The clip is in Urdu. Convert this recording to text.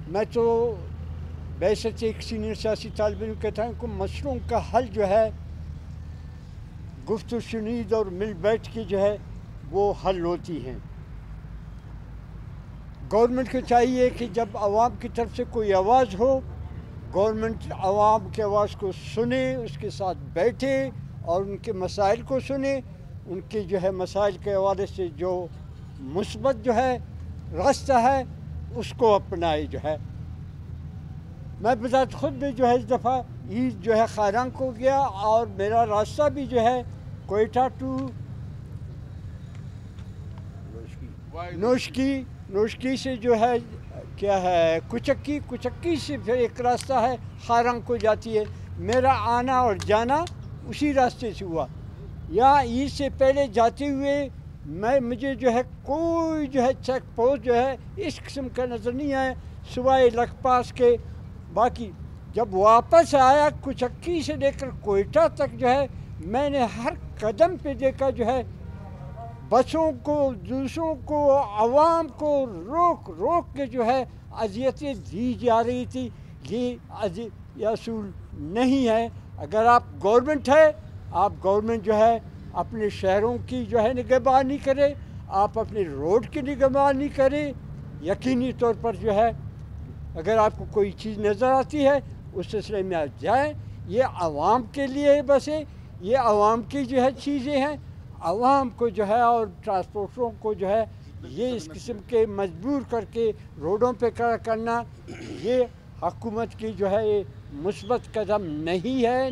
میں تو بیشت ایک سینئر سیاسی طالب علم کہتا ہوں کہ مسئلوں کا حل جو ہے گفت و شنید اور مل بیٹھ کے جو ہے وہ حل ہوتی ہیں۔ گورنمنٹ کو چاہیے کہ جب عوام کی طرف سے کوئی آواز ہو، گورنمنٹ عوام کی آواز کو سنے، اس کے ساتھ بیٹھے اور ان کے مسائل کو سنے، ان کے جو ہے مسائل کے حوالے سے جو مثبت جو ہے راستہ ہے اس کو اپنائے جو ہے۔ میں بذات خود بھی جو ہے اس دفعہ عید جو ہے خیران کو گیا اور میرا راستہ بھی جو ہے کوئٹہ ٹو نوشکی سے جو ہے کیا ہے کچکی سے پھر ایک راستہ ہے خیران کو جاتی ہے۔ میرا آنا اور جانا اسی راستے سے ہوا۔ یہاں عید سے پہلے جاتے ہوئے مجھے جو ہے کوئی جو ہے چیک پوسٹ جو ہے اس قسم کا نظر نہیں آیا سوائے لکھ پاس کے۔ باقی جب واپس آیا کچکی سے لے کر کوئٹہ تک جو ہے میں نے ہر قدم پہ دیکھا جو ہے بسوں کو، دوسروں کو، عوام کو روک کے جو ہے اذیتیں دی جا رہی تھی۔ یہ اصول نہیں ہے۔ اگر آپ گورنمنٹ ہے، آپ گورنمنٹ جو ہے اپنے شہروں کی جو ہے نگہبانی کرے، آپ اپنے روڈ کی نگہبانی کرے۔ یقینی طور پر جو ہے اگر آپ کو کوئی چیز نظر آتی ہے اس سلسلے میں آپ جائیں۔ یہ عوام کے لیے بسیں، یہ عوام کی جو ہے چیزیں ہیں۔ عوام کو جو ہے اور ٹرانسپورٹروں کو جو ہے یہ اس قسم کے مجبور کر کے روڈوں پہ کھڑا کرنا، یہ حکومت کی جو ہے مثبت قدم نہیں ہے۔